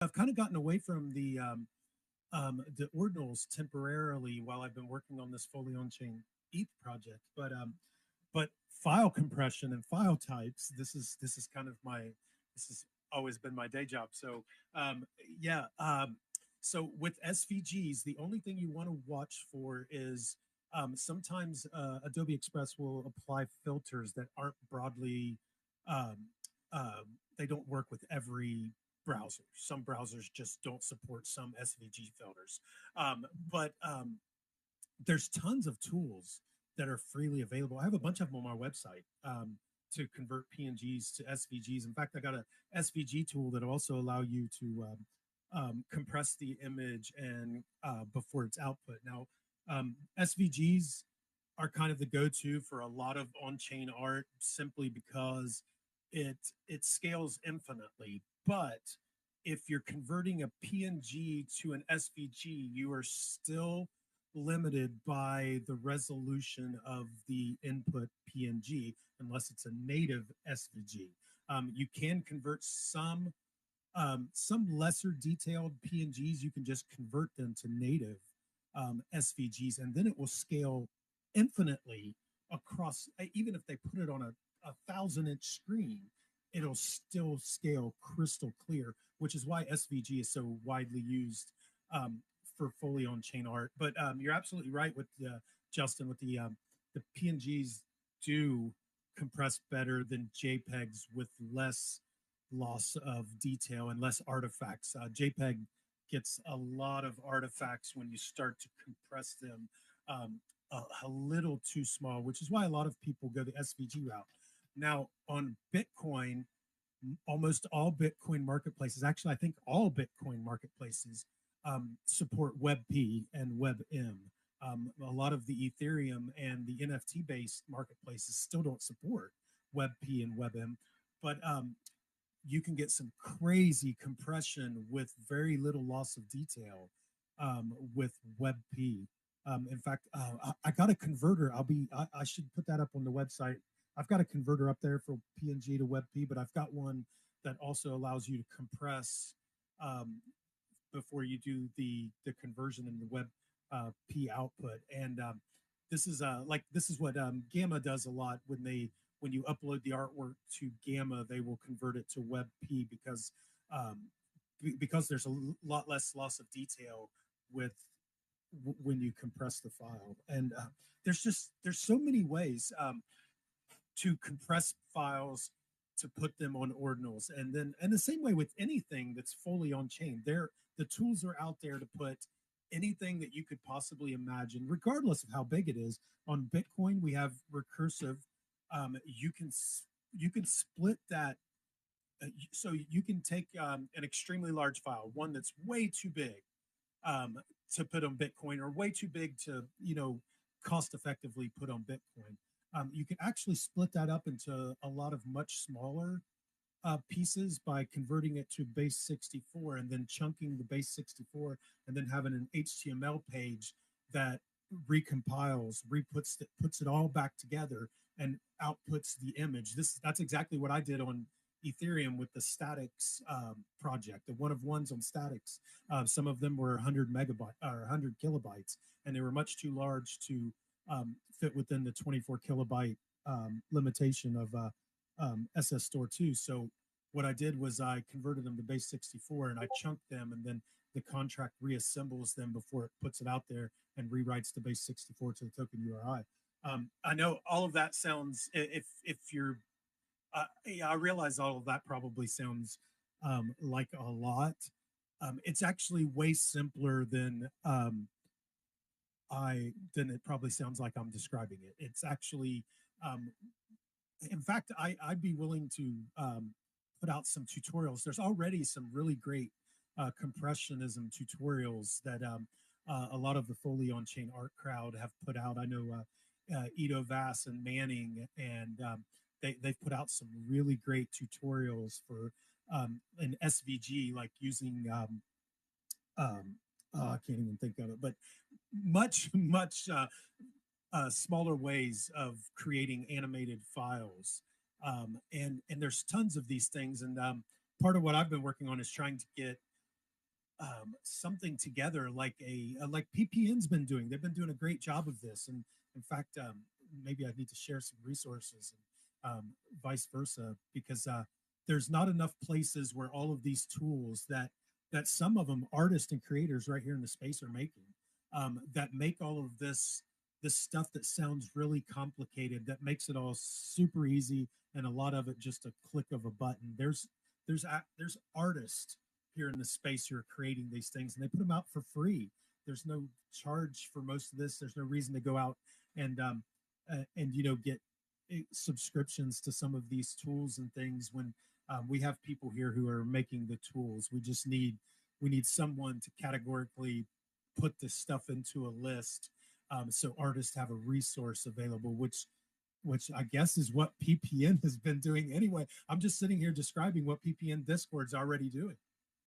I've kind of gotten away from the ordinals temporarily while I've been working on this fully on-chain ETH project. But file compression and file types, this is kind of my this has always been my day job. So yeah, so with SVGs, the only thing you want to watch for is sometimes Adobe Express will apply filters that aren't broadly um, they don't work with every browser. Some browsers just don't support some SVG filters. But there's tons of tools that are freely available. I have a bunch of them on my website to convert PNGs to SVGs. In fact, I got a SVG tool that will also allow you to compress the image and before its output. Now, SVGs are kind of the go-to for a lot of on-chain art simply because it it scales infinitely. But if you're converting a PNG to an SVG, you are still limited by the resolution of the input PNG unless it's a native SVG. You can convert some lesser detailed PNGs. You can just convert them to native SVGs, and then it will scale infinitely across. Even if they put it on a 1,000-inch screen, it'll still scale crystal clear, which is why SVG is so widely used for fully on-chain art. But you're absolutely right with Justin, with the PNGs do compress better than JPEGs with less loss of detail and less artifacts. JPEG gets a lot of artifacts when you start to compress them a little too small, which is why a lot of people go the SVG route. Now, on Bitcoin, almost all Bitcoin marketplaces, actually, I think all Bitcoin marketplaces support WebP and WebM. A lot of the Ethereum and the NFT based marketplaces still don't support WebP and WebM, but you can get some crazy compression with very little loss of detail with WebP. In fact, I got a converter. I should put that up on the website. I've got a converter up there for PNG to WebP, but I've got one that also allows you to compress before you do the conversion in the web P output. And this is what Gamma does a lot when you upload the artwork to Gamma, they will convert it to WebP because there's a lot less loss of detail with when you compress the file. And there's so many ways to compress files to put them on ordinals, and the same way with anything that's fully on chain. The tools are out there to put anything that you could possibly imagine, regardless of how big it is. On Bitcoin, we have recursive. You can split that. So you can take an extremely large file, one that's way too big to put on Bitcoin, or way too big to cost effectively put on Bitcoin. You can actually split that up into a lot of much smaller pieces by converting it to base 64 and then chunking the base 64 and then having an HTML page that recompiles, puts it all back together and outputs the image. That's exactly what I did on Ethereum with the Statics project, the one of ones on Statics. Some of them were 100 megabyte or 100 kilobytes, and they were much too large to fit within the 24 kilobyte limitation of SS Store 2. So what I did was I converted them to base 64 and I chunked them, and then the contract reassembles them before it puts it out there and rewrites the base 64 to the token URI. I know all of that sounds, if you're, yeah, I realize all of that probably sounds like a lot. It's actually way simpler than it probably sounds like I'm describing it. It's actually, in fact, I'd be willing to put out some tutorials. There's already some really great compressionism tutorials that a lot of the fully on-chain art crowd have put out. I know Edo Vass and Manning, and they've put out some really great tutorials for an SVG, like using I can't even think of it, but much smaller ways of creating animated files. And there's tons of these things. And part of what I've been working on is trying to get something together like like PPN's been doing. They've been doing a great job of this, and in fact, maybe I need to share some resources and vice versa because there's not enough places where all of these tools that some of them artists and creators right here in the space are making that make all of this stuff that sounds really complicated that makes it all super easy and a lot of it just a click of a button. There's artists here in the space who are creating these things and they put them out for free. There's no charge for most of this. There's no reason to go out and get subscriptions to some of these tools and things when we have people here who are making the tools. We need someone to categorically put this stuff into a list so artists have a resource available, which I guess is what PPN has been doing anyway. I'm just sitting here describing what PPN Discord's already doing.